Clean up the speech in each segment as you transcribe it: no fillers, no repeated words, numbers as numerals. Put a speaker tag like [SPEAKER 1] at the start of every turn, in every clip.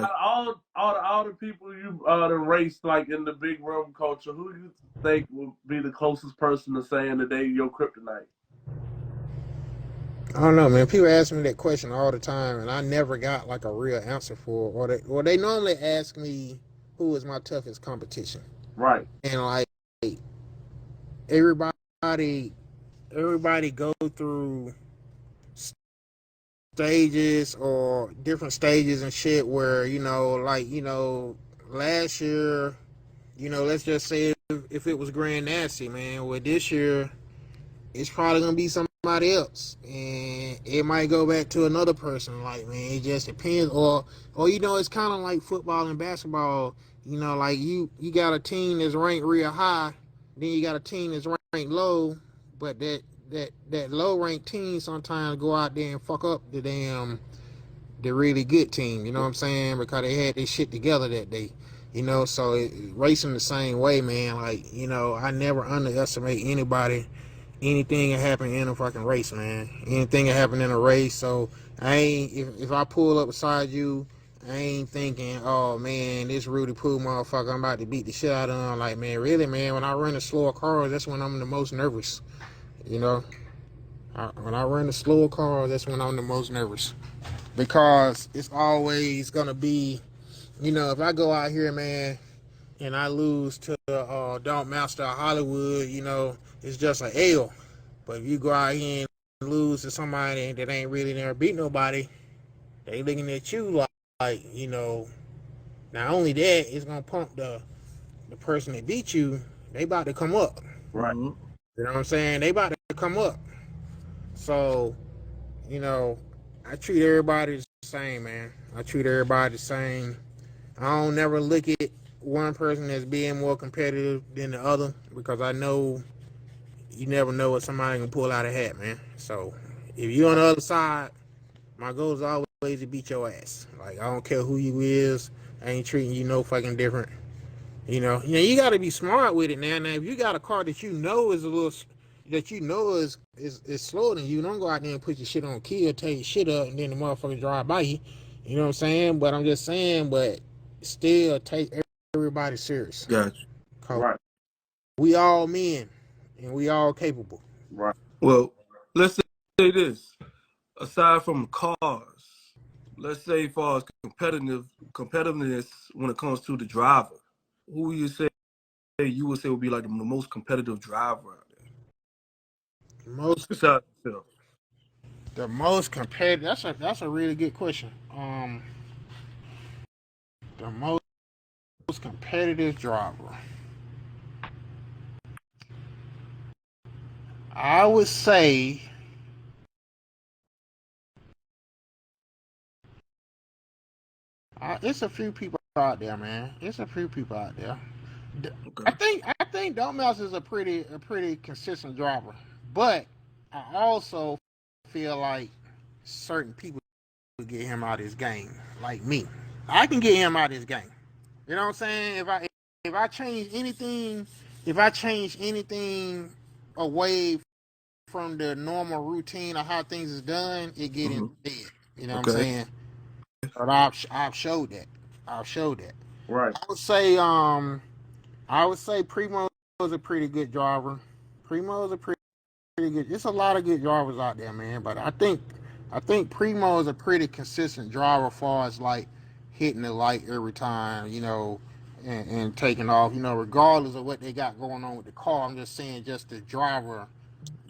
[SPEAKER 1] out of all the people you the race like in the big room culture, who do you think would be the closest person to saying that they your kryptonite?
[SPEAKER 2] I don't know, man. People ask me that question all the time, and I never got like a real answer for it. Or they normally ask me who is my toughest competition,
[SPEAKER 1] Right.
[SPEAKER 2] and like everybody, everybody go through stages or different stages and shit where last year, let's just say if it was Grand Nasty, man, well this year it's probably gonna be somebody else, and it might go back to another person. Like, man, it just depends. Or it's kind of like football and basketball. Like you got a team that's ranked real high, then you got a team that's ranked low, but that low ranked team sometimes go out there and fuck up the really good team. You know what I'm saying? Because they had their shit together that day. Racing the same way, man. Like, I never underestimate anybody. Anything can happen in a fucking race, man. Anything can happen in a race. So I ain't if I pull up beside you, I ain't thinking, oh man, this Rudy Poo motherfucker, I'm about to beat the shit out of him. Like, man, really, man, when I run the slower cars, that's when I'm the most nervous. You know, when I run the slower cars, that's when I'm the most nervous, because it's always gonna be, if I go out here, man, and I lose to Don't Master Hollywood, it's just an L. But if you go out here and lose to somebody that ain't really never beat nobody, they looking at you like, not only that, it's gonna pump the person that beat you. They about to come up.
[SPEAKER 1] Right.
[SPEAKER 3] Mhm.
[SPEAKER 2] You know what I'm saying? They about to come up. So, you know, I treat everybody the same, man. I treat everybody the same. I don't never look at one person as being more competitive than the other, because I know you never know what somebody can pull out of hat, man. So if you're on the other side, my goal is always to beat your ass. Like, I don't care who you is, I ain't treating you no fucking different. You got to be smart with it now. Now, if you got a car that you know is a little, that you know is slower than you, don't go out there and put your shit on key or tear your shit up and then the motherfucker drive by you. You know what I'm saying? But I'm just saying, but still take everybody serious.
[SPEAKER 3] Gotcha.
[SPEAKER 2] Cause
[SPEAKER 1] Right.
[SPEAKER 2] we all men and we all capable.
[SPEAKER 1] Right.
[SPEAKER 3] Well, let's say this. Aside from cars, let's say as far as competitiveness when it comes to the driver, who you would say would be like the most competitive driver out there?
[SPEAKER 2] Most
[SPEAKER 3] Besides yourself.
[SPEAKER 2] The most competitive. That's a really good question. The most competitive driver. I would say it's a few people out there, man. It's a few people out there.
[SPEAKER 3] Okay.
[SPEAKER 2] I think Don't Mouse is a pretty consistent driver, but I also feel like certain people get him out of his game, like me. I can get him out of his game. You know what I'm saying? If I change anything, if I change anything away from the normal routine of how things is done, it get
[SPEAKER 3] Hmm.
[SPEAKER 2] in dead. You know what I'm
[SPEAKER 3] Okay.
[SPEAKER 2] saying? But I've showed that. I've showed that.
[SPEAKER 1] Right.
[SPEAKER 2] I would say Primo is a pretty good driver. Primo is a pretty good. There's a lot of good drivers out there, man. But I think Primo is a pretty consistent driver as far as like hitting the light every time, and taking off, regardless of what they got going on with the car. I'm just saying, just the driver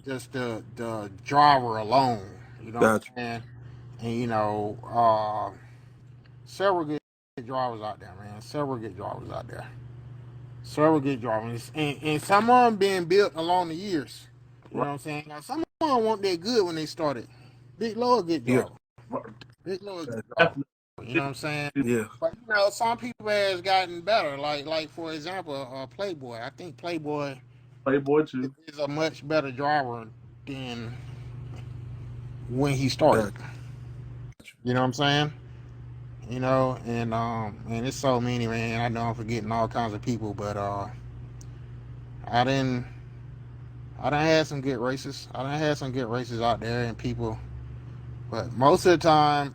[SPEAKER 2] alone. You know what
[SPEAKER 3] Gotcha.
[SPEAKER 2] I'm saying? And several good drivers out there, man. Several good drivers out there. Several good drivers, and some of them being built along the years. You know
[SPEAKER 1] Right.
[SPEAKER 2] what I'm saying? Now, some of them weren't that good when they started. Big Low a good
[SPEAKER 3] Yeah.
[SPEAKER 2] driver. Big Low a good driver.
[SPEAKER 1] Definitely.
[SPEAKER 2] You know what I'm saying?
[SPEAKER 3] Yeah.
[SPEAKER 2] But some people has gotten better. Like for example, Playboy. I think Playboy
[SPEAKER 1] Playboy too.
[SPEAKER 2] is a much better driver than when he started.
[SPEAKER 3] Gotcha.
[SPEAKER 2] You know what I'm saying? And it's so many, man. I know I'm forgetting all kinds of people, but I didn't I done had some good races. I done had some good races out there and people, but most of the time,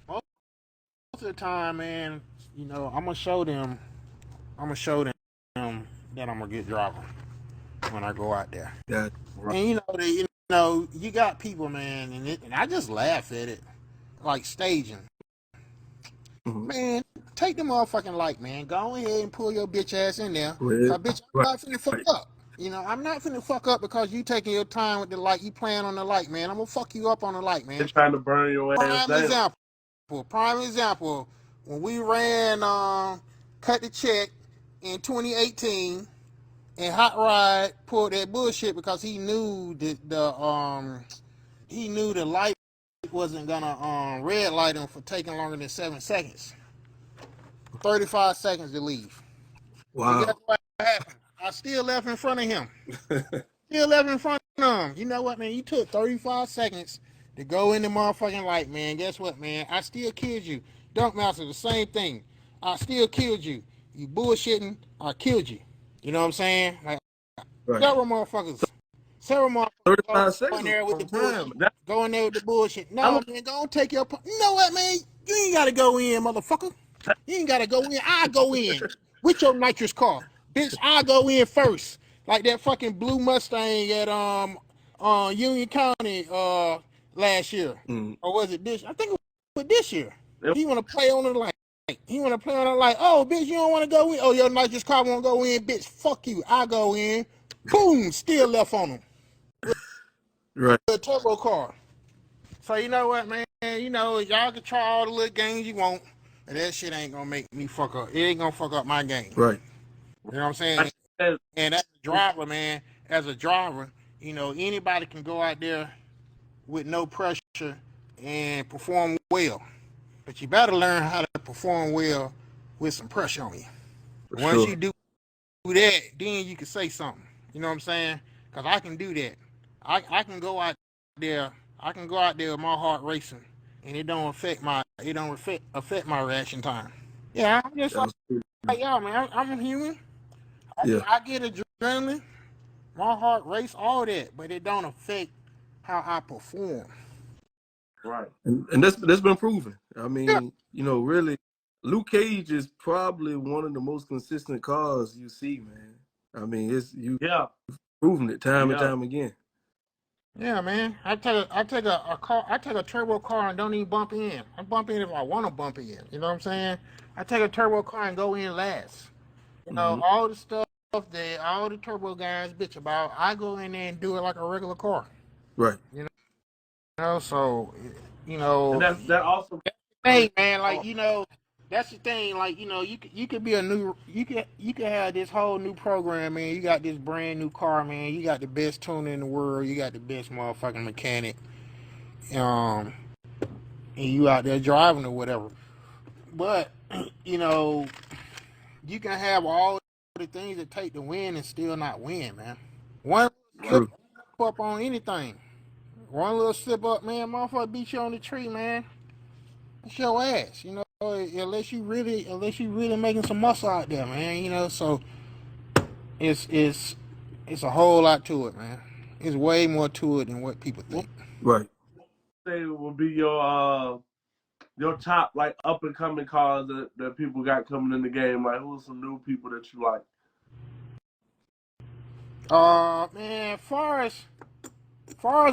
[SPEAKER 2] most of the time, man, you know, I'm gonna show them that I'm a good driver when I go out there.
[SPEAKER 3] Yeah.
[SPEAKER 1] Right.
[SPEAKER 2] And you got people, man, and I just laugh at it, like staging.
[SPEAKER 3] Mm-hmm.
[SPEAKER 2] Man, take the motherfucking light, man. Go ahead and pull your bitch ass in there.
[SPEAKER 3] Well,
[SPEAKER 2] Cause bitch, I'm
[SPEAKER 3] right.
[SPEAKER 2] not finna fuck up. You know, I'm not finna fuck up because you taking your time with the light. You playing on the light, man. I'm gonna fuck you up on the light,
[SPEAKER 1] They're
[SPEAKER 2] man.
[SPEAKER 1] trying to burn your ass
[SPEAKER 2] Prime
[SPEAKER 1] down.
[SPEAKER 2] example. Prime example. When we ran Cut the Check in 2018, and Hot Rod pulled that bullshit because he knew that the light wasn't gonna red light him for taking longer than 7 seconds. 35 seconds to leave. And guess
[SPEAKER 3] Wow.
[SPEAKER 2] what happened? I still left in front of him. Still left in front of him. You know what, man? You took 35 seconds to go in the motherfucking light, man. Guess what, man? I still killed you. Dunk Master, the same thing. I still killed you. You bullshitting, I killed you. You know what I'm saying? Like,
[SPEAKER 3] Right.
[SPEAKER 2] several motherfuckers. Several motherfuckers
[SPEAKER 3] 35
[SPEAKER 2] go in
[SPEAKER 3] seconds is
[SPEAKER 2] there
[SPEAKER 3] a
[SPEAKER 2] with the
[SPEAKER 3] long time.
[SPEAKER 2] bullshit. Go in there with the bullshit.
[SPEAKER 1] I
[SPEAKER 2] No, man, go and take your. You know what, man? You ain't gotta go in, motherfucker. You ain't gotta go in. I go in with your nitrous car, bitch. I go in first, like that fucking blue Mustang at Union County last year,
[SPEAKER 3] Mm.
[SPEAKER 2] or was it this? I think it was this year.
[SPEAKER 1] it,
[SPEAKER 2] He want to play on the light. He want to play on the light. Oh, bitch, you don't want to go in. Oh, your nitrous car won't go in, bitch. Fuck you. I go in. Boom, still left on him.
[SPEAKER 3] Right.
[SPEAKER 2] A turbo car. So you know what, man? You know, y'all can try all the little games you want, but that shit ain't gonna make me fuck up. It ain't gonna fuck up my game.
[SPEAKER 3] Right.
[SPEAKER 2] You know what I'm saying?
[SPEAKER 1] like I said,
[SPEAKER 2] And as a driver, man, as a driver, you know, anybody can go out there with no pressure and perform well. But you better learn how to perform well with some pressure on you.
[SPEAKER 3] For
[SPEAKER 2] Once
[SPEAKER 3] sure.
[SPEAKER 2] you do that, then you can say something. You know what I'm saying? Because I can do that. I can go out there. I can go out there with my heart racing, and it don't affect my reaction time. Yeah, I'm just
[SPEAKER 3] That was pretty.
[SPEAKER 2] like y'all, man. I'm human.
[SPEAKER 3] Yeah.
[SPEAKER 2] I get adrenaline, my heart race, all that, but it don't affect how I perform.
[SPEAKER 1] right.
[SPEAKER 3] And that's been proven. I
[SPEAKER 2] Yeah,
[SPEAKER 3] mean, you know, really, Luke Cage is probably one of the most consistent cars you see, man. I mean, you
[SPEAKER 1] Yeah,
[SPEAKER 3] proven it time and
[SPEAKER 1] yeah.
[SPEAKER 3] time again.
[SPEAKER 2] yeah, man. I take a turbo car and don't even bump in. I bump in if I want to bump in. You know what I'm saying? I take a turbo car and go in last. You know,
[SPEAKER 3] Mm-hmm.
[SPEAKER 2] all the stuff that all the turbo guys bitch about, I go in there and do it like a regular car.
[SPEAKER 3] Right.
[SPEAKER 2] You know, so you
[SPEAKER 1] And
[SPEAKER 2] know,
[SPEAKER 1] that also
[SPEAKER 2] thing, man. Like you know, that's the thing. Like you know, you could be a new, you could have this whole new program, man. You got this brand new car, man. You got the best tuner in the world. You got the best motherfucking mechanic. Um, and you out there driving or whatever. But you know, you can have all the things that take to win and still not win, man. One slip
[SPEAKER 3] True.
[SPEAKER 2] up on anything. One little slip up, man, motherfucker beat you on the tree, man. It's your ass, you know. Unless you really making some muscle out there, man. You know, so it's it's it's a whole lot to it, man. It's way more to it than what people
[SPEAKER 1] what
[SPEAKER 2] think.
[SPEAKER 3] Right.
[SPEAKER 1] say will be your top like up and coming cars that people got coming in the game. Like who's some new people that you like?
[SPEAKER 2] Man, far as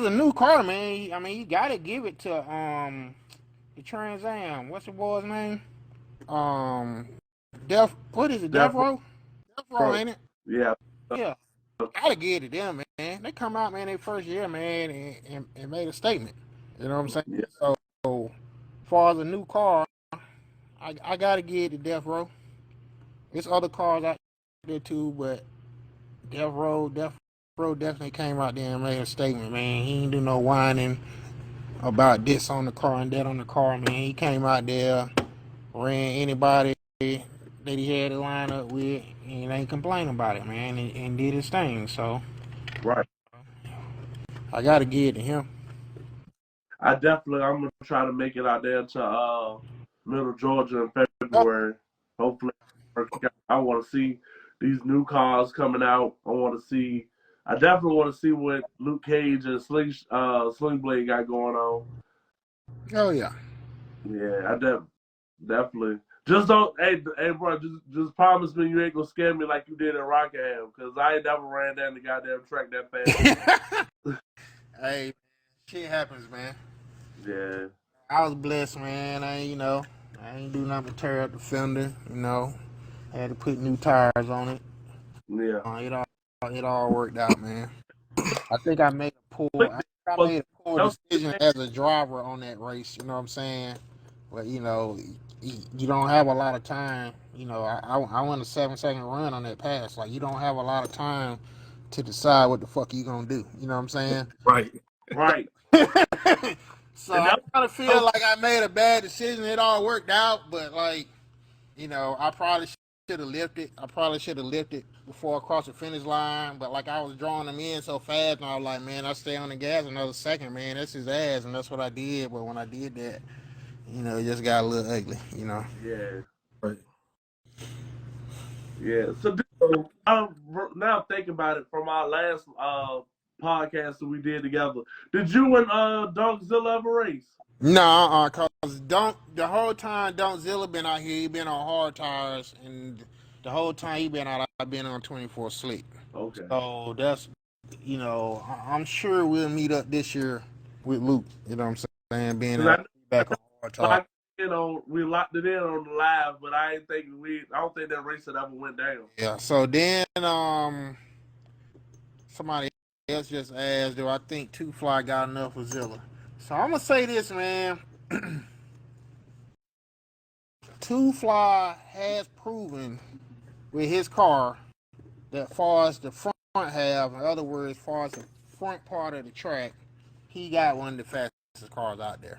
[SPEAKER 2] a new car, man. I mean, you gotta give it to the Trans Am. What's the boy's name? Um, What is it? Death
[SPEAKER 1] Death
[SPEAKER 2] Row? Death Row,
[SPEAKER 1] Row.
[SPEAKER 2] ain't it?
[SPEAKER 1] Yeah.
[SPEAKER 2] Yeah. Gotta give it to them, man. They come out, man, their first year, man, and made a statement. You know what I'm saying?
[SPEAKER 1] Yeah.
[SPEAKER 2] So, far as a new car, I gotta give it to Death Row. There's other cars out there too, but Death Row definitely came out there and made a statement, man. He ain't do no whining about this on the car and that on the car, man. He came out there, ran anybody that he had to line up with, and ain't complaining about it, man, and did his thing. So
[SPEAKER 1] Right.
[SPEAKER 2] I gotta give it to him.
[SPEAKER 1] I'm gonna try to make it out there to Middle Georgia in
[SPEAKER 2] Oh,
[SPEAKER 1] February. Hopefully, I want to see these new cars coming out. I definitely want to see what Luke Cage and Sling Blade got going on.
[SPEAKER 2] oh yeah.
[SPEAKER 1] Yeah, I definitely. Definitely. Just don't, hey, bro. Just promise me you ain't gonna scare me like you did in Rockingham, cause I ain't never ran down the goddamn track that fast.
[SPEAKER 2] Hey, shit happens, man.
[SPEAKER 1] Yeah,
[SPEAKER 2] I was blessed, man. I ain't do nothing but tear up the fender. I had to put new tires on it.
[SPEAKER 1] yeah.
[SPEAKER 2] It all worked out, man. I think I made a poor. I think I
[SPEAKER 1] Was
[SPEAKER 2] made a poor
[SPEAKER 1] that was
[SPEAKER 2] decision as a driver on that race. You know what I'm saying? But you don't have a lot of time. I went a 7 second run on that pass. Like you don't have a lot of time to decide what the fuck you gonna do. You know what I'm saying?
[SPEAKER 3] Right.
[SPEAKER 1] right,
[SPEAKER 2] So
[SPEAKER 1] and
[SPEAKER 2] I
[SPEAKER 1] that
[SPEAKER 2] kind of
[SPEAKER 1] was,
[SPEAKER 2] feel like I made a bad decision. It all worked out, but like I probably should have lifted. I probably should have lifted before I crossed the finish line. But like I was drawing them in so fast, and I was like, man, I stay on the gas another second, man. That's his ass, and that's what I did. But when I did that, it just got a little ugly.
[SPEAKER 1] yeah,
[SPEAKER 3] Right.
[SPEAKER 1] yeah. So I'm now thinking about it from our last podcast that we did together. Did you and Dogzilla ever race?
[SPEAKER 2] No, cause don't the whole time Don't Zilla been out here. He been on hard tires, and the whole time he been out, I've been on 24 slick.
[SPEAKER 1] Okay.
[SPEAKER 2] So that's I'm sure we'll meet up this year with Luke. You know what I'm saying? Being
[SPEAKER 1] Because
[SPEAKER 2] out back on hard tires.
[SPEAKER 1] locked we locked it in on the live, but I don't think that race had ever went down.
[SPEAKER 2] Yeah. So then somebody else just asked, do I think Two Fly got enough for Zilla? So I'm gonna say this, man. Two Fly has proven with his car that far as the front half, in other words, far as the front part of the track, he got one of the fastest cars out there.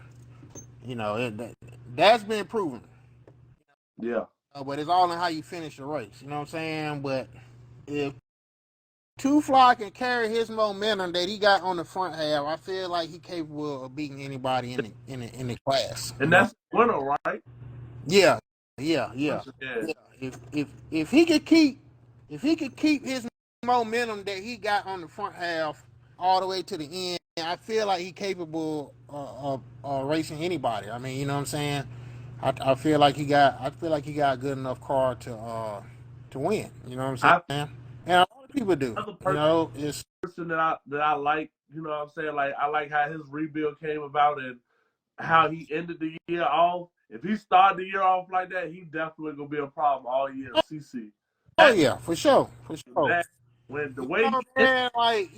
[SPEAKER 2] That's been proven.
[SPEAKER 1] Yeah.
[SPEAKER 2] But it's all in how you finish the race. You know what I'm saying? But if Two Fly can carry his momentum that he got on the front half, I feel like he's capable of beating anybody in the class.
[SPEAKER 1] And that's winner, right?
[SPEAKER 2] Yeah, yeah, yeah,
[SPEAKER 1] Yeah.
[SPEAKER 2] yeah. If he could keep his momentum that he got on the front half all the way to the end, I feel like he's capable of racing anybody. I mean, you know what I'm saying? I feel like he got a good enough car to win. You know what I'm
[SPEAKER 1] I
[SPEAKER 2] saying? And a lot of people do.
[SPEAKER 1] Another
[SPEAKER 2] It's
[SPEAKER 1] person that I like, you know what I'm saying? Like I like how his rebuild came about and how he ended the year off. If he started the year off like that, he definitely gonna be a problem all year. CC.
[SPEAKER 2] oh
[SPEAKER 1] That
[SPEAKER 2] yeah, for sure, for sure.
[SPEAKER 1] that when the way he
[SPEAKER 2] Man, like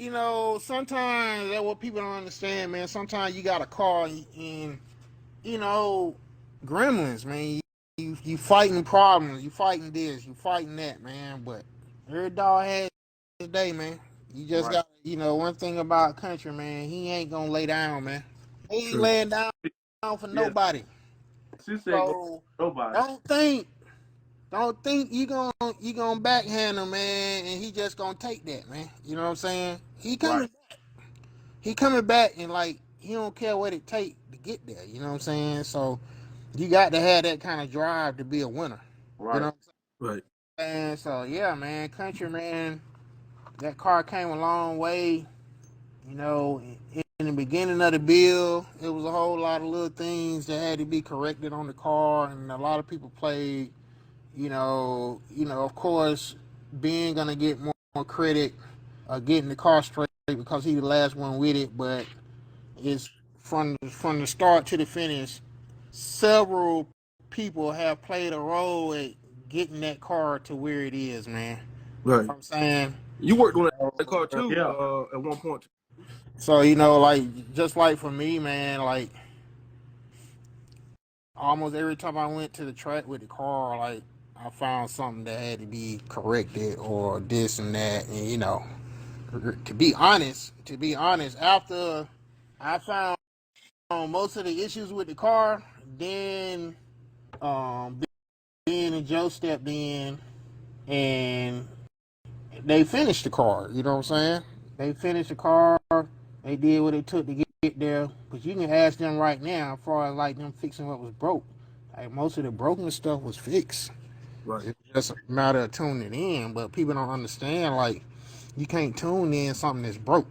[SPEAKER 2] sometimes that what people don't understand, man. Sometimes you got a car and you know, gremlins, man. You fighting problems, you fighting this, you fighting that, man. But every dog has his day, man. You just
[SPEAKER 1] right.
[SPEAKER 2] got, one thing about country, man. He ain't gonna lay down, man. He ain't
[SPEAKER 3] True.
[SPEAKER 2] laying down for
[SPEAKER 1] Yes,
[SPEAKER 2] nobody.
[SPEAKER 1] CC ain't gonna
[SPEAKER 2] So
[SPEAKER 1] nobody.
[SPEAKER 2] don't think you gonna backhand him, man, and he just gonna take that, man. You know what I'm saying?
[SPEAKER 1] Right,
[SPEAKER 2] He coming back and like he don't care what it take to get there. You know what I'm saying? So you got to have that kind of drive to be a winner. You know
[SPEAKER 1] right.
[SPEAKER 2] what
[SPEAKER 3] Right.
[SPEAKER 2] I'm saying? So yeah, man, country man, that car came a long way. In the beginning of the build, it was a whole lot of little things that had to be corrected on the car, and a lot of people played. Of course, being gonna get more credit, getting the car straight because he the last one with it, but it's from the start to the finish. Several people have played a role at getting that car to where it is, man. You know
[SPEAKER 3] Right.
[SPEAKER 2] what I'm saying?
[SPEAKER 3] You worked on that car too,
[SPEAKER 1] Yeah.
[SPEAKER 3] at one point.
[SPEAKER 2] So, like just like for me, man, like almost every time I went to the track with the car, like I found something that had to be corrected or this and that, and to be honest, after I found most of the issues with the car, then um, Ben and Joe stepped in and they finished the car. You know what I'm saying? They finished the car. They did what it took to get there. But you can ask them right now, as far as like them fixing what was broke. Like most of the broken stuff was fixed.
[SPEAKER 3] Right.
[SPEAKER 2] It's just a matter of tuning it in. But people don't understand. Like you can't tune in something that's broke.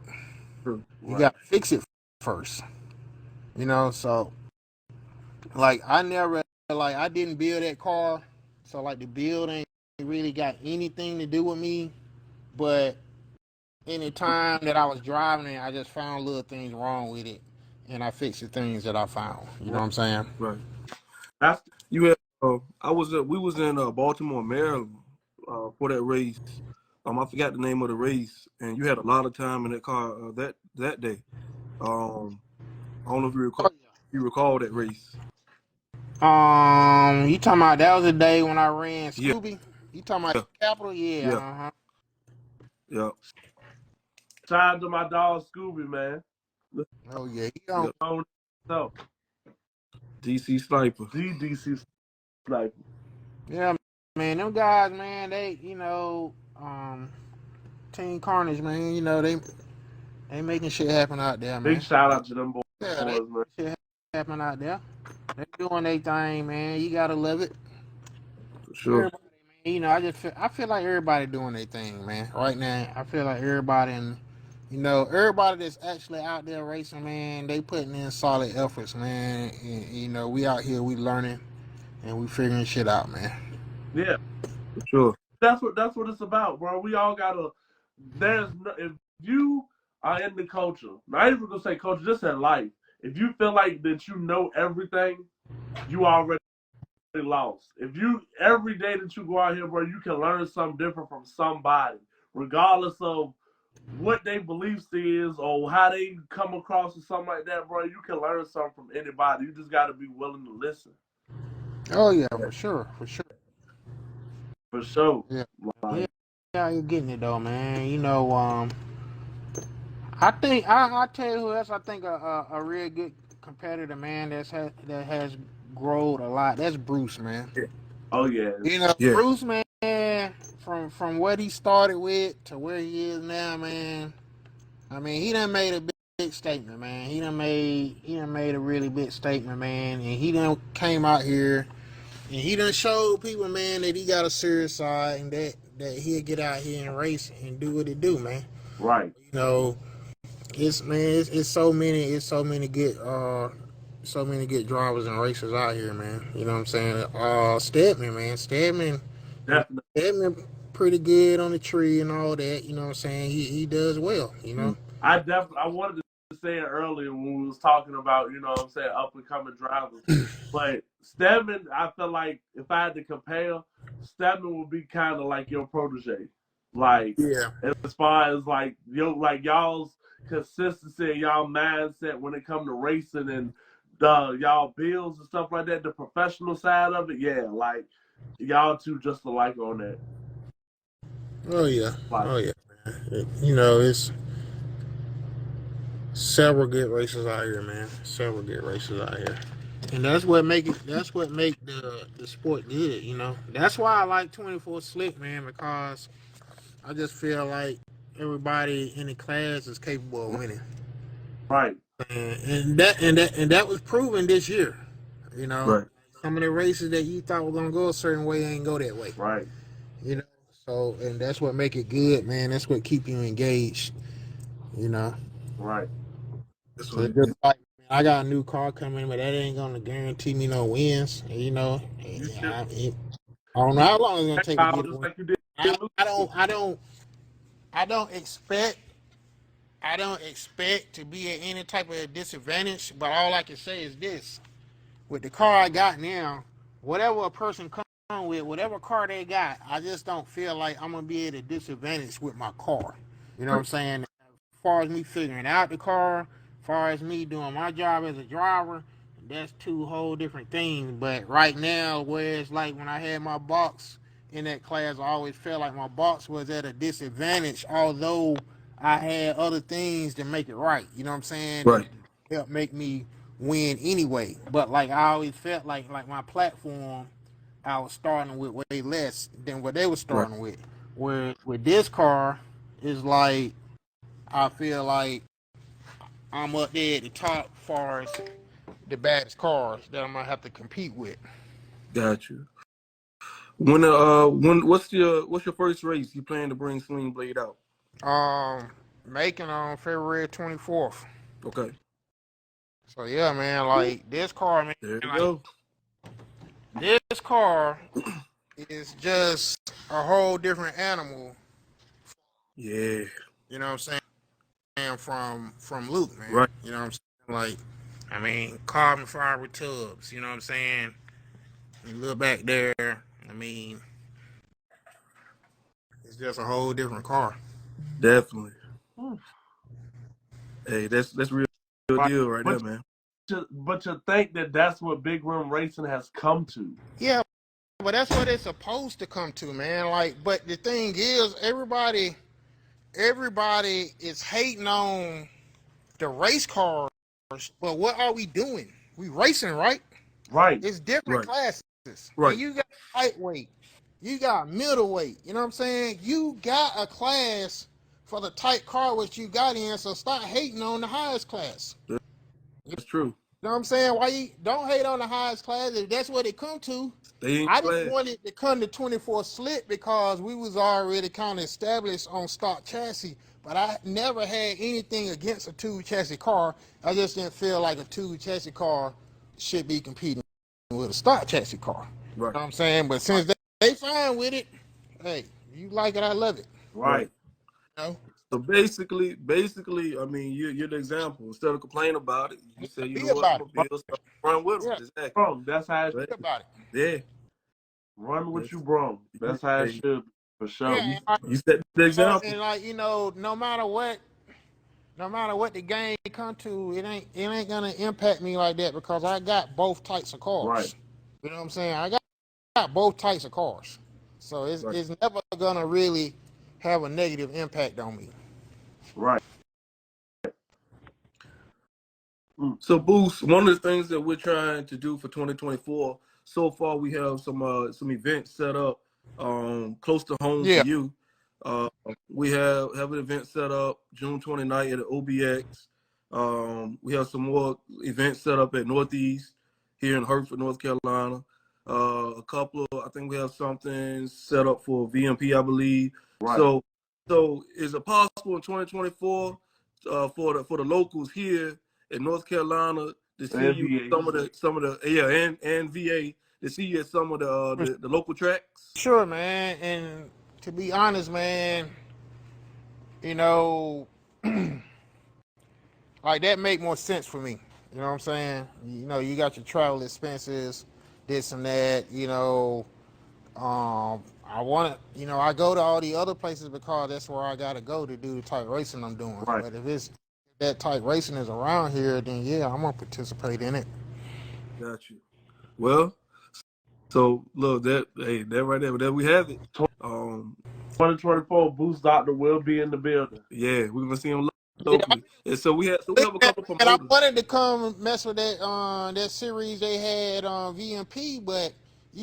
[SPEAKER 3] True.
[SPEAKER 2] You
[SPEAKER 1] Right.
[SPEAKER 2] got to fix it first. So like I never feel like I didn't build that car, so like the build ain't really got anything to do with me. But any time that I was driving it, I just found little things wrong with it, and I fixed the things that I found. You know what I'm saying?
[SPEAKER 3] Right.
[SPEAKER 1] That's
[SPEAKER 3] You had we was in Baltimore, Maryland, for that race. I forgot the name of the race, and you had a lot of time in that car that day. I don't know if you recall that race.
[SPEAKER 2] You talking about that was the day when I ran
[SPEAKER 3] Yeah,
[SPEAKER 2] Scooby? You talking about
[SPEAKER 3] yeah,
[SPEAKER 2] Capital? Yeah,
[SPEAKER 3] yeah,
[SPEAKER 2] uh huh.
[SPEAKER 3] yeah,
[SPEAKER 1] shout out to my dog Scooby, man.
[SPEAKER 2] Oh yeah, he
[SPEAKER 3] yeah.
[SPEAKER 2] on.
[SPEAKER 1] On himself,
[SPEAKER 3] DC Sniper.
[SPEAKER 1] DDC sniper.
[SPEAKER 2] Yeah, man, them guys, man, they, Team Carnage, man, they making shit happen out there,
[SPEAKER 1] Big
[SPEAKER 2] man.
[SPEAKER 1] shout out to them
[SPEAKER 2] Yeah, they
[SPEAKER 1] boys, man.
[SPEAKER 2] making shit happen out there. They doing their thing, man. You gotta love it.
[SPEAKER 3] For sure.
[SPEAKER 2] Everybody, man, I feel like everybody doing their thing, man. Right now, I feel like everybody, and everybody that's actually out there racing, man, they putting in solid efforts, man. And, we out here, we learning, and we figuring shit out, man.
[SPEAKER 1] Yeah,
[SPEAKER 3] For sure.
[SPEAKER 1] that's what it's about, bro. We all gotta. There's no, if you are in the culture, not even gonna say culture, just in life. If you feel like that you know everything, you already lost. If you every day that you go out here, bro, you can learn something different from somebody, regardless of what their beliefs is or how they come across or something like that, bro. You can learn something from anybody. You just gotta be willing to listen.
[SPEAKER 2] Oh yeah, for sure, for sure.
[SPEAKER 1] For sure.
[SPEAKER 2] Yeah, yeah,
[SPEAKER 1] Like,
[SPEAKER 2] yeah. You're getting it though, man. I think I tell you who else I think a real good competitor, man. That has grown a lot. That's Bruce, man.
[SPEAKER 1] oh yeah.
[SPEAKER 3] Yeah.
[SPEAKER 2] Bruce, man. From what he started with to where he is now, man. I mean, he done made a big statement, man. He done made a really big statement, man. And he done came out here and he done showed people, man, that he got a serious side and that he'll get out here and race and do what he do, man.
[SPEAKER 1] Right.
[SPEAKER 2] You know, it's so many good drivers and racers out here, man. You know what I'm saying? Stedman, man.
[SPEAKER 1] Definitely.
[SPEAKER 2] Stedman pretty good on the tree and all that, you know what I'm saying? He does well, you know.
[SPEAKER 1] I wanted to say it earlier when we was talking about, what I'm saying, up and coming drivers. But Stedman, I feel like if I had to compare, Stedman would be kind of like your protege. Like
[SPEAKER 2] Yeah.
[SPEAKER 1] as far as like y'all's consistency and y'all mindset when it come to racing and the y'all bills and stuff like that, the professional side of it, yeah, like y'all two just alike on that.
[SPEAKER 2] Oh yeah.
[SPEAKER 1] Like,
[SPEAKER 2] Oh yeah, man. It's several good races out here, man. Several good races out here. And that's what make the sport good, you know. That's why I like 24 Slick, man, because I just feel like everybody in the class is capable of winning.
[SPEAKER 1] right,
[SPEAKER 2] And that was proven this year. You know,
[SPEAKER 3] Right.
[SPEAKER 2] some of the races that you thought were gonna go a certain way ain't go that way.
[SPEAKER 1] right,
[SPEAKER 2] You know, so and that's what make it good, man. That's what keep you engaged. You know,
[SPEAKER 1] right.
[SPEAKER 3] That's
[SPEAKER 2] so
[SPEAKER 3] what
[SPEAKER 2] it's just like man, I got a new car coming, but that ain't gonna guarantee me no wins. You know,
[SPEAKER 1] You should
[SPEAKER 2] I don't know how long it's gonna take to get a
[SPEAKER 1] just
[SPEAKER 2] win.
[SPEAKER 1] like you did.
[SPEAKER 2] I, I don't I don't I don't expect to be at any type of disadvantage, but all I can say is this: with the car I got now, whatever a person come with, whatever car they got, I just don't feel like I'm gonna be at a disadvantage with my car. You know what I'm saying? As far as me figuring out the car, as far as me doing my job as a driver, that's two whole different things. But right now, whereas like when I had my box in that class, I always felt like my box was at a disadvantage, although I had other things to make it right. You know what I'm saying? That
[SPEAKER 3] right.
[SPEAKER 2] help make me win anyway. But like I always felt like my platform, I was starting with way less than what they were
[SPEAKER 3] Right.
[SPEAKER 2] starting with. Where with this car, is like I feel like I'm up there at the top as far as the baddest cars that I'm gonna have to compete with.
[SPEAKER 3] Got you. What's your first race you plan to bring Sling Blade out?
[SPEAKER 2] Um, Making on February 24th.
[SPEAKER 3] Okay.
[SPEAKER 2] So yeah, man, like this car, man,
[SPEAKER 3] There you
[SPEAKER 2] like
[SPEAKER 3] go.
[SPEAKER 2] This car is just a whole different animal.
[SPEAKER 3] Yeah.
[SPEAKER 2] You know what I'm saying? From Luke, man.
[SPEAKER 3] Right.
[SPEAKER 2] You know what I'm saying? Like, I mean, carbon fiber tubs. You know what I'm saying? You look back there. I mean, it's just a whole different car.
[SPEAKER 3] Definitely.
[SPEAKER 1] Hmm.
[SPEAKER 3] Hey, that's real
[SPEAKER 1] Right.
[SPEAKER 3] deal right there,
[SPEAKER 1] But
[SPEAKER 3] man.
[SPEAKER 1] you think that that's what big rim racing has come to.
[SPEAKER 2] Yeah, but that's what it's supposed to come to, man. Like, but the thing is, everybody is hating on the race cars. But what are we doing? We racing, right?
[SPEAKER 1] Right.
[SPEAKER 2] It's different
[SPEAKER 3] Right.
[SPEAKER 2] classes, and
[SPEAKER 3] Right.
[SPEAKER 2] you got lightweight, you got middleweight. You know what I'm saying? You got a class for the tight car which you got in. So stop hating on the highest class. You
[SPEAKER 3] That's true.
[SPEAKER 2] know what I'm saying? Why you don't hate on the highest class if that's what it come to?
[SPEAKER 3] They ain't
[SPEAKER 2] I didn't
[SPEAKER 3] glad.
[SPEAKER 2] want it to come to 24 slit because we was already kind of established on stock chassis. But I never had anything against a two chassis car. I just didn't feel like a two chassis car should be competing with a stock chassis car. You
[SPEAKER 3] Right.
[SPEAKER 2] know what I'm saying? But since they fine with it, hey, you like it, I love it.
[SPEAKER 3] Right.
[SPEAKER 1] Right.
[SPEAKER 2] You know?
[SPEAKER 3] So basically, I mean, you're the example. Instead of complaining about it, you say, you know
[SPEAKER 2] Be
[SPEAKER 3] what, I'm
[SPEAKER 2] about
[SPEAKER 3] gonna
[SPEAKER 2] it.
[SPEAKER 3] build something, run with them.
[SPEAKER 2] Yeah,
[SPEAKER 3] Exactly.
[SPEAKER 1] Bro, that's how it
[SPEAKER 3] But
[SPEAKER 2] be about it.
[SPEAKER 3] yeah,
[SPEAKER 1] run with
[SPEAKER 3] that's,
[SPEAKER 1] you, bro. That's how it
[SPEAKER 3] hey,
[SPEAKER 1] should be, for sure.
[SPEAKER 2] Yeah, and
[SPEAKER 3] you set the example.
[SPEAKER 2] like no matter what the game come to, it ain't gonna impact me like that because I got both types of
[SPEAKER 1] Right.
[SPEAKER 2] cars. You know what I'm saying? I got both types of cars, so
[SPEAKER 3] Right.
[SPEAKER 2] it's never gonna really have a negative impact on me.
[SPEAKER 1] Right. Mm.
[SPEAKER 3] So, Boost, one of the things that we're trying to do for 2024, so far we have some events set up close to home for
[SPEAKER 2] Yeah,
[SPEAKER 3] you. We have an event set up June 29th at the OBX. We have some more events set up at Northeast here in Hertford, North Carolina. I think we have something set up for VMP, I believe.
[SPEAKER 1] Right.
[SPEAKER 3] So is it possible in 2024 for the locals here in North Carolina to see you
[SPEAKER 1] NBA.
[SPEAKER 3] some of the yeah and VA to see you at some of
[SPEAKER 2] for
[SPEAKER 3] the local tracks?
[SPEAKER 2] sure, man. And to be honest, man, you know, like that make more sense for me. You know what I'm saying? You know, you got your travel expenses, this and that. I want to, I go to all the other places because that's where I got to go to do the type racing I'm doing.
[SPEAKER 1] Right.
[SPEAKER 2] But if it's that type racing is around here, then yeah, I'm gonna participate in it.
[SPEAKER 3] Got you. Well, so look that right there we have it. Um,
[SPEAKER 1] 2024 Boost Doctor will be in the building.
[SPEAKER 3] yeah, we're gonna see him
[SPEAKER 2] Yeah,
[SPEAKER 3] locally, and so we have a couple of
[SPEAKER 2] and I
[SPEAKER 3] promoters.
[SPEAKER 2] wanted to come mess with that series they had on VMP, but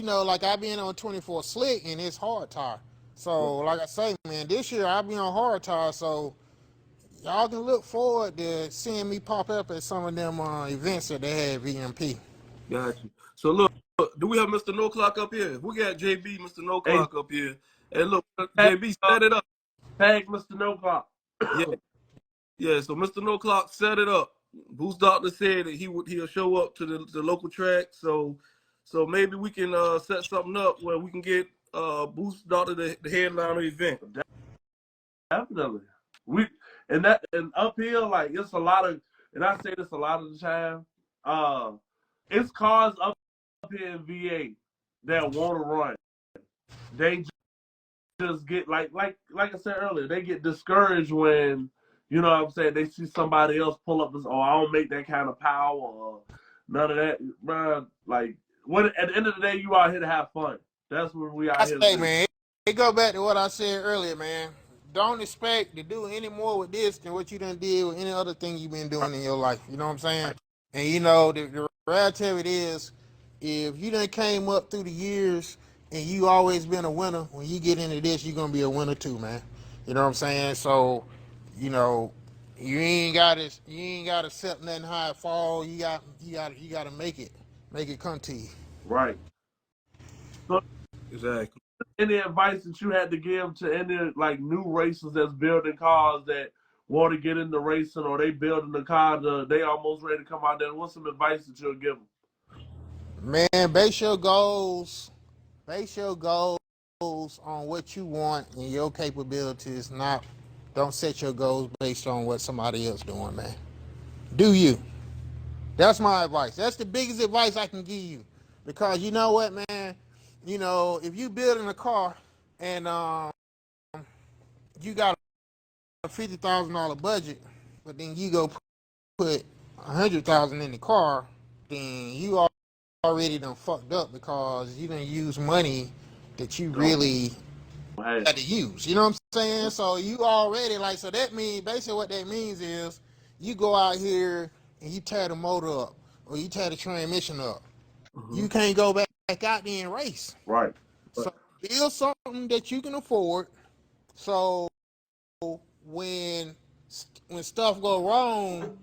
[SPEAKER 2] like I been on 24 slick and it's hard tire. So like I say, man, this year I'll be on hard tire, so y'all can look forward to seeing me pop up at some of them events that they had VMP.
[SPEAKER 3] Got you. So look, do we have Mr. No Clock up here? If we got JB, Mr. No
[SPEAKER 1] Hey,
[SPEAKER 3] Clock up here, and look,
[SPEAKER 1] tag,
[SPEAKER 3] JB set it up.
[SPEAKER 1] tag Mr. No Clock.
[SPEAKER 3] Yeah, yeah. So Mr. No Clock set it up. Boost Doctor said that he'll show up to the local track. So maybe we can set something up where we can get Boost Doctor the headliner event.
[SPEAKER 1] Definitely. We and up here, like it's a lot of, and I say this a lot of the time. It's cars up here in VA that want to run. They just get like I said earlier, they get discouraged when what I'm saying, they see somebody else pull up this. Oh, I don't make that kind of power or none of that, bro. Like when at the end of the day, you out here to have fun. That's what we
[SPEAKER 2] I
[SPEAKER 1] out here to
[SPEAKER 2] say,
[SPEAKER 1] do.
[SPEAKER 2] man, it go back to what I said earlier, man. Don't expect to do any more with this than what you done did with any other thing you've been doing in your life. You know what I'm saying? And the reality of it is, if you done came up through the years and you always been a winner, when you get into this, you're gonna be a winner too, man. You know what I'm saying? So, you know, you ain't gotta accept nothing how it fall. You gotta make it come to you.
[SPEAKER 1] Right. So,
[SPEAKER 3] Exactly.
[SPEAKER 1] any advice that you had to give to any like new racers that's building cars that want to get into racing, or they building the car, they almost ready to come out there? What's some advice that you'll give them?
[SPEAKER 2] Man, base your goals. Base your goals on what you want and your capabilities. Not, don't set your goals based on what somebody else doing, man. Do you? That's my advice. That's the biggest advice I can give you. Because you know what, man? You know, if you building a car and you got a $50,000 budget, but then you go put 100,000 in the car, then you already done fucked up because you done use money that you
[SPEAKER 1] Don't
[SPEAKER 2] really
[SPEAKER 1] have.
[SPEAKER 2] had to use. You know what I'm saying? So you already like, so that means basically what that means is you go out here and you tear the motor up or you tear the transmission up.
[SPEAKER 3] Mm-hmm.
[SPEAKER 2] You can't go back out there and race.
[SPEAKER 1] Right.
[SPEAKER 3] Right.
[SPEAKER 2] So build something that you can afford. So when when stuff go wrong,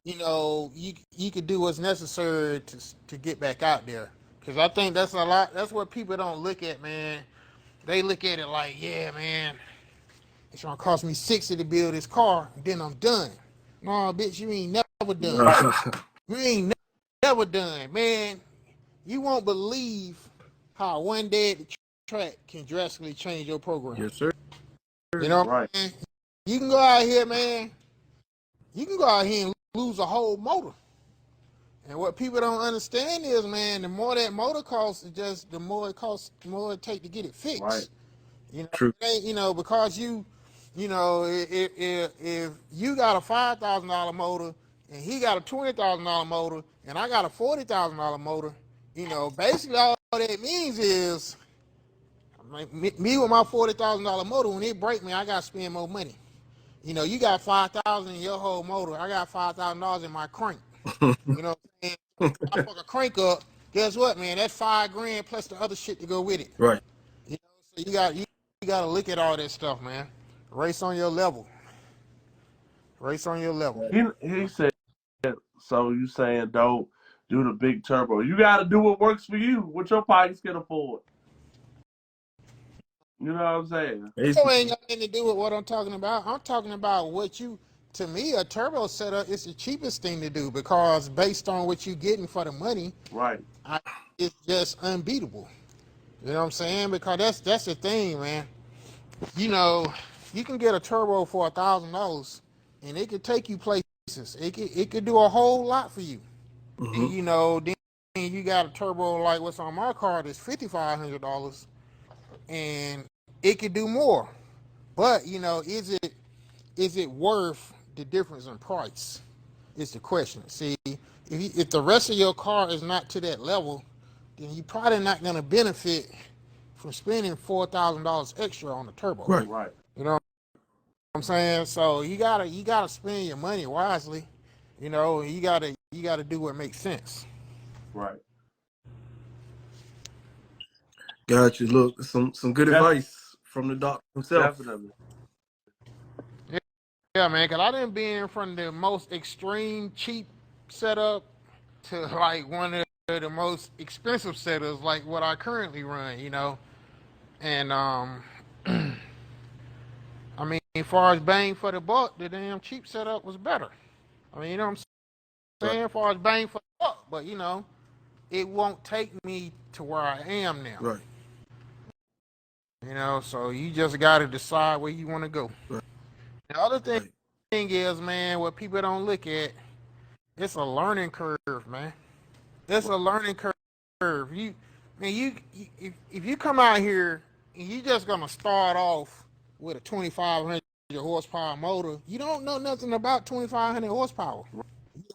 [SPEAKER 2] you know you could do what's necessary to get back out there. Because I think that's a lot. That's what people don't look at, man. They look at it like, yeah, man, it's gonna cost me 60 to build this car, and then I'm done. No, bitch, you ain't never done.
[SPEAKER 1] Right.
[SPEAKER 2] You ain't never done, man. You won't believe how one day at the track can drastically change your program.
[SPEAKER 3] Yes, sir.
[SPEAKER 2] You know what
[SPEAKER 1] Right.
[SPEAKER 2] I'm saying? You can go out here, man. You can go out here and lose a whole motor. And what people don't understand is, man, the more that motor costs, it just the more it costs, the more it take to get it
[SPEAKER 1] Right.
[SPEAKER 2] fixed. You know,
[SPEAKER 3] True.
[SPEAKER 2] it ain't, you know, because you know, if you got a $5,000 motor and he got a $20,000 motor and I got a $40,000 motor, you know, basically all that means is me with my $40,000 motor, when it break me, I got to spend more money. You know, you got 5,000 in your whole motor. I got $5,000 in my crank. You know what I'm saying? I fuck a crank up. Guess what, man? That's $5,000 plus the other shit to go with it.
[SPEAKER 3] Right.
[SPEAKER 2] You know, so you got to look at all that stuff, man. Race on your level. Race on your level.
[SPEAKER 1] He said. So you saying don't do the big turbo? You got to do what works for you, what your pockets can afford. You know what I'm saying?
[SPEAKER 2] It ain't
[SPEAKER 3] Basically.
[SPEAKER 2] got nothing to do with what I'm talking about. I'm talking about what you. To me, a turbo setup is the cheapest thing to do because based on what you're getting for the money,
[SPEAKER 1] Right.
[SPEAKER 2] it's just unbeatable. You know what I'm saying? Because that's the thing, man. You know, you can get a turbo for $1,000, and it could take you places. It could do a whole lot for you. And,
[SPEAKER 3] Mm-hmm.
[SPEAKER 2] you know, then you got a turbo like what's on my car that's $5,500, and it could do more. But you know, is it worth the difference in price? Is the question. See, if the rest of your car is not to that level, then you're probably not going to benefit from spending $4,000 extra on the turbo.
[SPEAKER 3] Right.
[SPEAKER 1] Right.
[SPEAKER 2] You know what I'm saying? So you gotta spend your money wisely. You know, you gotta do what makes sense.
[SPEAKER 1] Right.
[SPEAKER 3] Got you. Look, some good
[SPEAKER 1] Def-
[SPEAKER 3] advice from the doctor himself.
[SPEAKER 1] Definitely.
[SPEAKER 2] Yeah, man. Cause I didn't been from the most extreme cheap setup to like one of the most expensive setups, like what I currently run. You know, and I mean, as far as bang for the buck, the damn cheap setup was better. I mean, you know what I'm
[SPEAKER 3] Right.
[SPEAKER 2] saying? As far as bang for the buck, but you know, it won't take me to where I am now.
[SPEAKER 3] Right.
[SPEAKER 2] You know, so you just got to decide where you want to go.
[SPEAKER 3] Right.
[SPEAKER 2] The other thing
[SPEAKER 3] Right.
[SPEAKER 2] is, man, what people don't look at, it's a learning curve, man. It's a learning curve. If you come out here and you just gonna start off with a 2,500 horsepower motor, you don't know nothing about 2,500 horsepower. You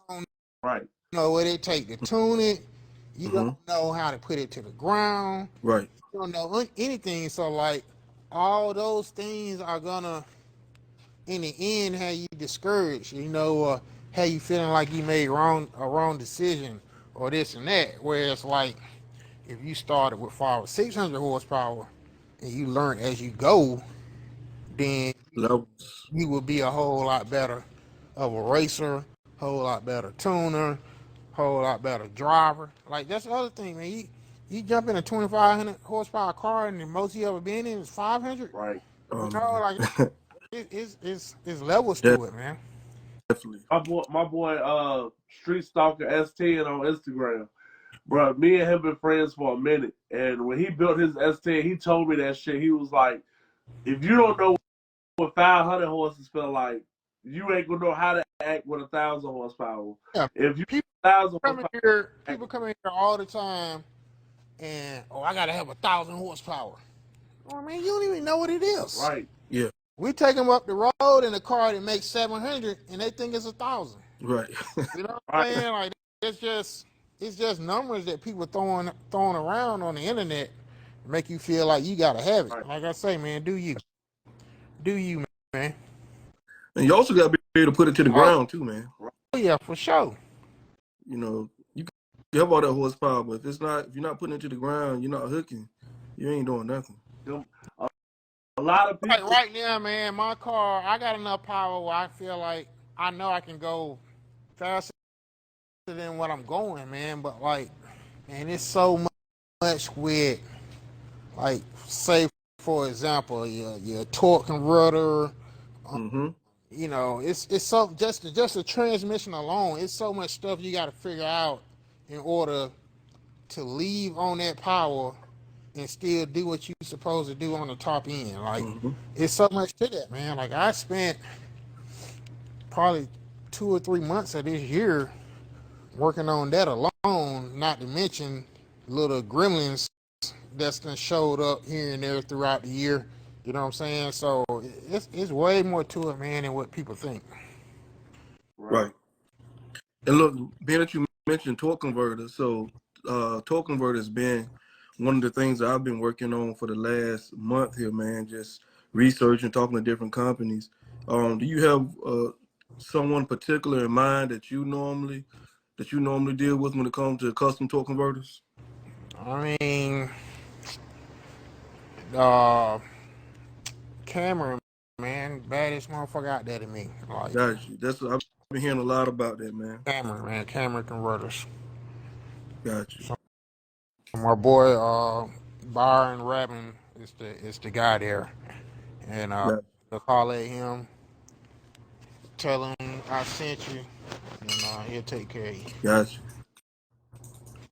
[SPEAKER 2] don't
[SPEAKER 1] Right.
[SPEAKER 2] know what it take to tune it. You
[SPEAKER 3] Mm-hmm.
[SPEAKER 2] don't know how to put it to the ground.
[SPEAKER 3] Right.
[SPEAKER 2] You don't know anything. So like, all those things are gonna, in the end, have you discouraged. You know, have you feeling like you made a wrong decision or this and that. Whereas like, if you started with 500 or 600 horsepower and you learn as you go, then
[SPEAKER 3] Levels.
[SPEAKER 2] you will be a whole lot better of a racer, whole lot better tuner, whole lot better driver. Like that's the other thing, man. You jump in a 2,500 horsepower car and the most you ever been in is 500.
[SPEAKER 1] Right.
[SPEAKER 2] You know, like
[SPEAKER 3] Man.
[SPEAKER 2] it's levels to it, man.
[SPEAKER 3] Definitely.
[SPEAKER 1] My boy, Street Stalker S10 on Instagram. Bro, me and him been friends for a minute, and when he built his S10, he told me that shit. He was like, "If you don't know what 500 horses feel like, you ain't gonna know how to act with 1,000 horsepower.
[SPEAKER 2] Yeah,
[SPEAKER 1] If you
[SPEAKER 2] people
[SPEAKER 1] 1,000 horsepower,
[SPEAKER 2] people come in here all the time, and I gotta have 1,000 horsepower. Oh man, you don't even know what it is.
[SPEAKER 1] right,
[SPEAKER 3] Yeah,
[SPEAKER 2] We take them up the road in a car that makes 700, and they think it's 1,000.
[SPEAKER 3] right.
[SPEAKER 2] You know what I'm
[SPEAKER 1] right,
[SPEAKER 2] saying? Like it's just numbers that people throwing around on the internet make you feel like you gotta have it.
[SPEAKER 1] right,
[SPEAKER 2] Like I say, man, do you, man?
[SPEAKER 3] And you also got to be able to put it to the
[SPEAKER 2] Oh
[SPEAKER 3] ground too, man.
[SPEAKER 2] yeah, for sure.
[SPEAKER 3] You know, you can have all that horsepower, but if you're not putting it to the ground, you're not hooking. You ain't doing nothing.
[SPEAKER 1] a, a lot of
[SPEAKER 2] Like
[SPEAKER 1] people,
[SPEAKER 2] right now, man, my car, I got enough power where I feel like I know I can go faster than what I'm going, man. But like, man, it's so much with like, say for example, your torque converter.
[SPEAKER 3] Mm-hmm.
[SPEAKER 2] You know, it's so just the transmission alone. It's so much stuff you got to figure out in order to leave on that power and still do what you're supposed to do on the top end. Like,
[SPEAKER 3] Mm-hmm.
[SPEAKER 2] it's so much to that, man. Like, I spent probably 2 or 3 months of this year working on that alone, not to mention little gremlins that's been showed up here and there throughout the year. You know what I'm saying? So it's way more to it, man, than what people think.
[SPEAKER 1] right,
[SPEAKER 3] Right. And look, being that you mentioned torque converters, so torque converters been one of the things that I've been working on for the last month here, man. Just researching, talking to different companies. Do you have someone particular in mind that you normally deal with when it comes to custom torque converters?
[SPEAKER 2] I mean, uh, Cameron, man, baddest motherfucker out there to me. Like,
[SPEAKER 3] Got you. I've been hearing a lot about that, man.
[SPEAKER 2] Cameron, man, Cameron converters.
[SPEAKER 3] Got you.
[SPEAKER 2] So my boy, Byron Rabin is the guy there, and
[SPEAKER 3] Got
[SPEAKER 2] I'll call at him, tell him I sent you, and he'll take care of you.
[SPEAKER 3] got you.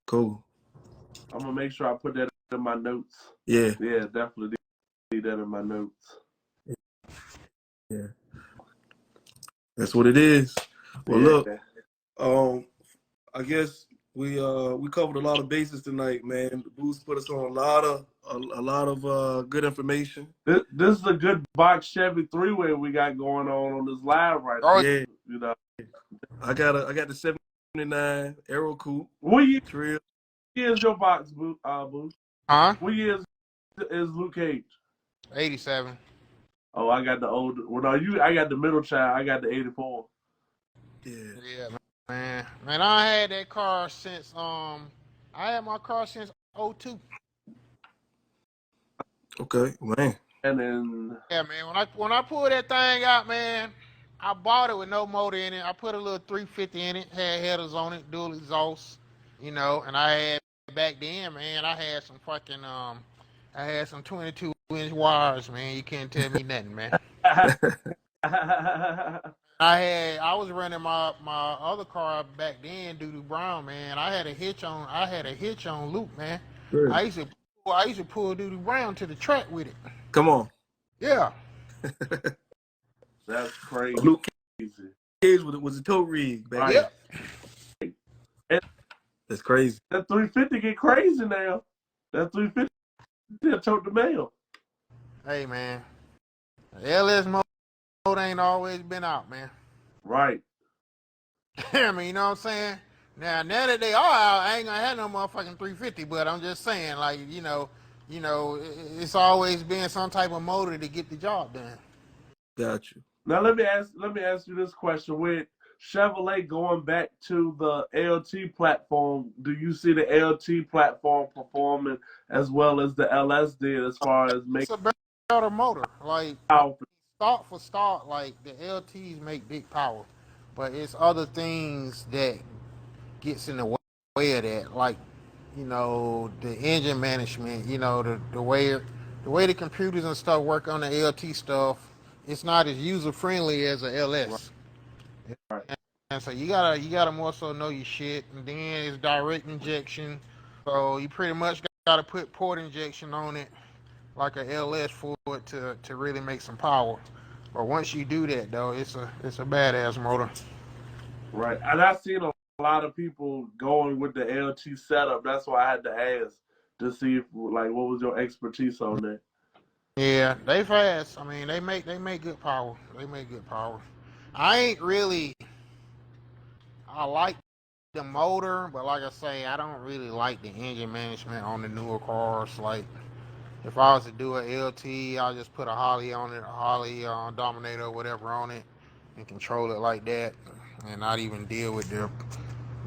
[SPEAKER 3] Cool.
[SPEAKER 1] I'm gonna make sure I put that in my notes.
[SPEAKER 3] Yeah.
[SPEAKER 1] Yeah, definitely need that in my notes.
[SPEAKER 3] Yeah. That's what it is. Well,
[SPEAKER 1] Yeah,
[SPEAKER 3] look, um, I guess we covered a lot of bases tonight, man. The Boost put us on a lot of good information.
[SPEAKER 1] this is a good box Chevy three-way we got going on this live right
[SPEAKER 2] Oh,
[SPEAKER 1] now.
[SPEAKER 3] Yeah,
[SPEAKER 1] You know,
[SPEAKER 3] I got the 79 Aero Coupe
[SPEAKER 1] what
[SPEAKER 3] Trail.
[SPEAKER 1] year is your box, Boo?
[SPEAKER 2] huh?
[SPEAKER 1] What year is Luke Cage?
[SPEAKER 2] 87.
[SPEAKER 1] Oh, I got the old. Well, no, I got the middle child. I got the 84.
[SPEAKER 3] Yeah.
[SPEAKER 2] Yeah, man, I had that car since I had my car since '02.
[SPEAKER 3] Okay, man.
[SPEAKER 1] And then
[SPEAKER 2] Yeah, man. When I pulled that thing out, man, I bought it with no motor in it. I put a little 350 in it, had headers on it, dual exhaust, and I had back then, man. I had some 22-inch wires, man. You can't tell me nothing, man. I was running my other car back then, Doo Doo Brown, man. I had a hitch on loop, man.
[SPEAKER 3] Really?
[SPEAKER 2] I used to pull Doo Doo Brown to the track with it.
[SPEAKER 3] Come on.
[SPEAKER 2] Yeah.
[SPEAKER 1] that's crazy.
[SPEAKER 3] Luke Cage was a tow rig back
[SPEAKER 1] Right.
[SPEAKER 3] then.
[SPEAKER 2] Yep.
[SPEAKER 1] And
[SPEAKER 3] That's crazy.
[SPEAKER 1] that 350 get crazy now. That 350 tote the mail.
[SPEAKER 2] Hey, man. The LS mode ain't always been out, man.
[SPEAKER 1] Right.
[SPEAKER 2] I mean, you know what I'm saying? Now that they are out, I ain't gonna have no motherfucking 350, but I'm just saying, like, it's always been some type of motor to get the job done.
[SPEAKER 3] Got you.
[SPEAKER 1] Now let me ask you this question: with Chevrolet going back to the LT platform, do you see the LT platform performing as well as the LS did as far as
[SPEAKER 2] It's
[SPEAKER 1] making
[SPEAKER 2] a better motor. Like,
[SPEAKER 1] power?
[SPEAKER 2] start for start, like, the LTs make big power, but it's other things that gets in the way of that, like, the engine management, the way the computers and stuff work on the LT stuff. It's not as user friendly as a
[SPEAKER 1] Right.
[SPEAKER 2] LS.
[SPEAKER 1] Right.
[SPEAKER 2] So you gotta more so know your shit, and then it's direct injection. So you pretty much gotta put port injection on it, like a LS for it to really make some power. But once you do that though, it's a badass motor.
[SPEAKER 1] Right. And I've seen a lot of people going with the LT setup. That's why I had to ask to see if, like, what was your expertise on that?
[SPEAKER 2] Yeah, they fast. I mean, they make good power. They make good power. I ain't really. I like the motor, but like I say, I don't really like the engine management on the newer cars. Like, if I was to do a LT, I'll just put a Holly on it, a Holly Dominator or whatever on it, and control it like that, and not even deal with the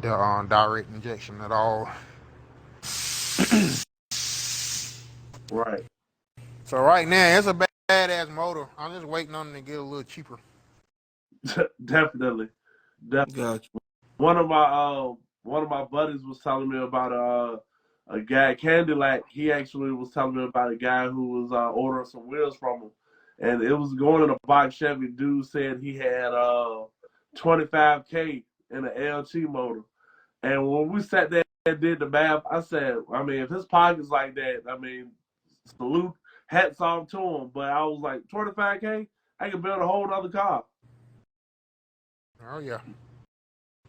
[SPEAKER 2] direct injection at all.
[SPEAKER 1] Right.
[SPEAKER 2] So right now, it's a badass motor. I'm just waiting on it to get a little cheaper.
[SPEAKER 1] Definitely.
[SPEAKER 3] Got you.
[SPEAKER 1] One of my buddies was telling me about a guy Cadillac. He actually was telling me about a guy who was ordering some wheels from him, and it was going in a box Chevy. Dude said he had 25K in an LT motor, and when we sat there and did the math, I said, I mean, if his pocket's like that, I mean, salute, hats off to him. But I was like, 25K, I could build a whole other car.
[SPEAKER 2] Oh yeah.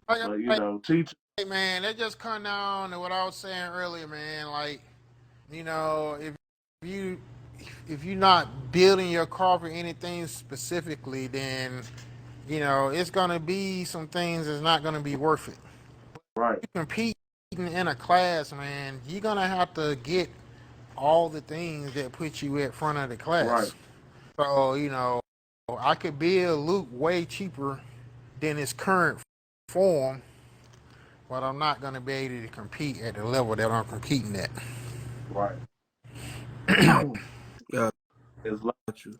[SPEAKER 2] Like,
[SPEAKER 1] But
[SPEAKER 2] like,
[SPEAKER 1] teach.
[SPEAKER 2] hey, man, that just come down to what I was saying earlier, man. Like, if you if you're not building your car for anything specifically, then it's gonna be some things that's not gonna be worth it.
[SPEAKER 1] Right,
[SPEAKER 2] You competing in a class, man, you're gonna have to get all the things that put you at front of the
[SPEAKER 1] right,
[SPEAKER 2] class. So, I could build Luke way cheaper than its current form, but I'm not gonna be able to compete at the level that I'm competing at.
[SPEAKER 1] right.
[SPEAKER 3] Got
[SPEAKER 1] It's like,
[SPEAKER 3] you.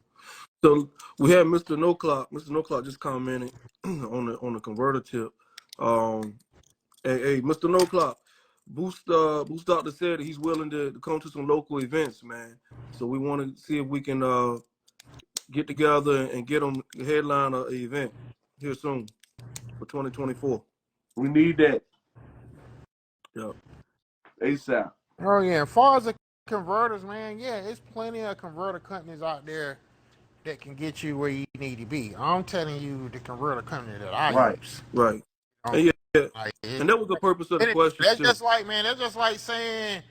[SPEAKER 3] So we had Mr. No Clock. Mr. No Clock just commented on the converter tip. Um, hey, Mr. No Clock. Boost Doctor said that he's willing to come to some local events, man. So we want to see if we can get together and get him the headline of an event here soon for 2024.
[SPEAKER 1] we need that
[SPEAKER 3] Yeah,
[SPEAKER 1] ASAP.
[SPEAKER 2] Oh yeah, as far as the converters, man, yeah, it's plenty of converter companies out there that can get you where you need to be. I'm telling you, the converter company that I
[SPEAKER 1] Right,
[SPEAKER 2] use.
[SPEAKER 3] right.
[SPEAKER 2] Um,
[SPEAKER 3] And yeah,
[SPEAKER 2] like,
[SPEAKER 3] and that was the purpose of the question
[SPEAKER 2] that's
[SPEAKER 3] too.
[SPEAKER 2] just like, man, that's just like saying,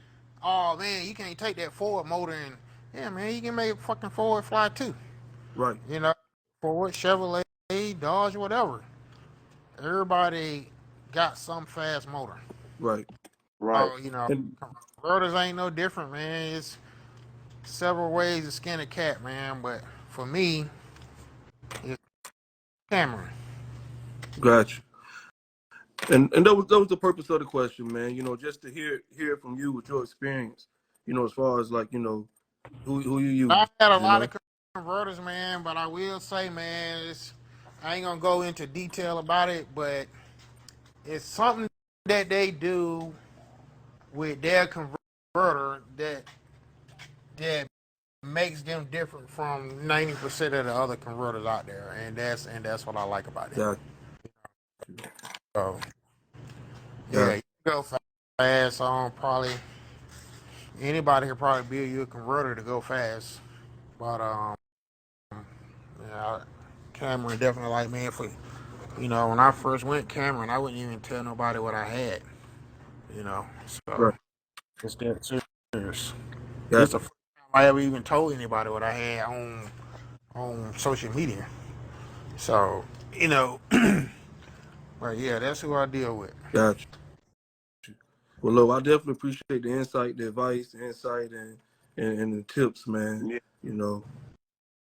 [SPEAKER 2] oh man, you can't take that Ford motor and yeah, man, you can make a fucking Ford fly too.
[SPEAKER 3] Right,
[SPEAKER 2] You know, Ford, Chevrolet, Dodge, whatever. Everybody got some fast motor.
[SPEAKER 3] right.
[SPEAKER 1] right.
[SPEAKER 2] Oh,
[SPEAKER 3] And
[SPEAKER 2] converters ain't no different, man. It's several ways to skin a cat, man. But for me, it's Cameron.
[SPEAKER 3] got you. And that was the purpose of the question, man. Just to hear it from you with your experience. As far as like who you use.
[SPEAKER 2] I had a
[SPEAKER 3] You
[SPEAKER 2] lot of
[SPEAKER 3] know.
[SPEAKER 2] converters, man. But I will say, man, I ain't gonna go into detail about it, but it's something that they do with their converter that makes them different from 90% of the other converters out there, and that's what I like about it.
[SPEAKER 3] Got
[SPEAKER 2] So
[SPEAKER 3] got
[SPEAKER 2] yeah, you can go fast on probably anybody can probably build you a converter to go fast, but yeah, Cameron definitely like me for when I first went Cameron, I wouldn't even tell nobody what I had, so
[SPEAKER 3] right.
[SPEAKER 2] it's that serious. This
[SPEAKER 3] Got
[SPEAKER 2] the first time I ever even told anybody what I had on social media. So, but yeah, that's who I deal with.
[SPEAKER 3] got you. Well, look, I definitely appreciate the insight, the advice, the insight, and the tips, man.
[SPEAKER 1] Yeah.
[SPEAKER 3] You know.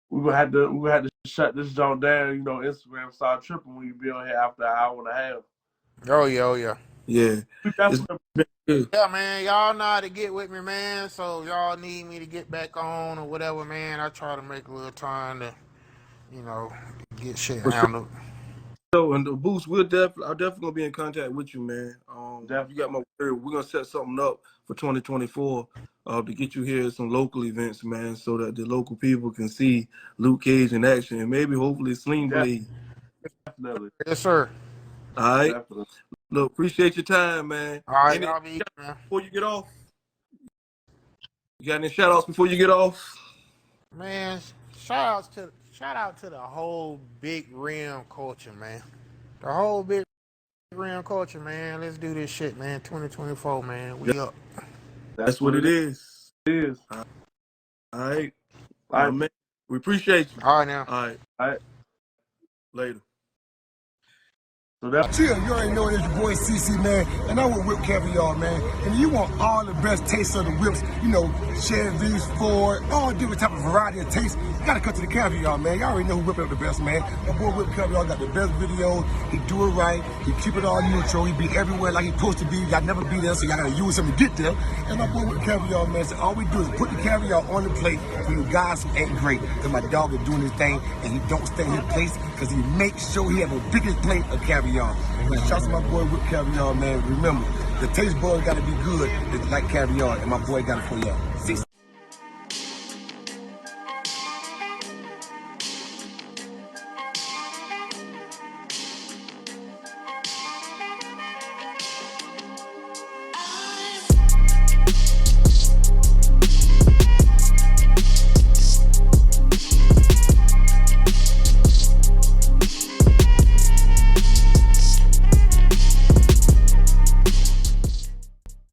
[SPEAKER 1] We had to shut this joint down. Instagram started tripping when you be on here after an hour and a half.
[SPEAKER 2] Oh yeah, oh yeah.
[SPEAKER 3] Yeah.
[SPEAKER 1] We
[SPEAKER 3] It's
[SPEAKER 1] definitely
[SPEAKER 3] been good.
[SPEAKER 2] Yeah, man, y'all know how to get with me, man. So y'all need me to get back on or whatever, man. I try to make a little time to, you know, get shit
[SPEAKER 3] For sure.
[SPEAKER 2] handled.
[SPEAKER 3] So, and the boost, I'm definitely gonna be in contact with you, man. You got my word. We're gonna set something up for 2024 to get you here at some local events, man, so that the local people can see Luke Cage in action and maybe hopefully Sling Blade.
[SPEAKER 1] definitely.
[SPEAKER 2] Yes, sir.
[SPEAKER 3] All right.
[SPEAKER 1] Definitely.
[SPEAKER 3] Look, appreciate your time, man.
[SPEAKER 2] All right,
[SPEAKER 3] Any
[SPEAKER 2] y'all be man.
[SPEAKER 3] before you get off? You got any shout outs before you get off?
[SPEAKER 2] Man, shout out to the whole big rim culture, man. The whole big rim culture, man. Let's do this shit, man. 2024, man. We up.
[SPEAKER 3] That's what it is.
[SPEAKER 1] Is.
[SPEAKER 3] All right.
[SPEAKER 1] All right.
[SPEAKER 3] Man, we appreciate you.
[SPEAKER 2] All right now.
[SPEAKER 3] All right.
[SPEAKER 1] All right.
[SPEAKER 3] Later.
[SPEAKER 1] So that's
[SPEAKER 4] Chill, you already know it's your boy CC, man, and I'm with Whip Caviar, man. And you want all the best tastes of the whips, you know, Chevys, Ford, all different type of variety of tastes. You gotta come to the Caviar, man. Y'all already know who whipping up the best, man. My boy Whip Caviar got the best videos. He do it right. He keep it all neutral. He be everywhere like he supposed to be. Y'all never be there, so y'all gotta use him to get there. And my boy Whip Caviar, man, so all we do is put the caviar on the plate for you guys who ain't great. Cause my dog is doing his thing, and he don't stay in his place, cause he makes sure he have a biggest plate of caviar. Shout out to my boy Whip Caviar, man. Remember, the taste bud gotta be good. It's like caviar, and my boy got it for y'all.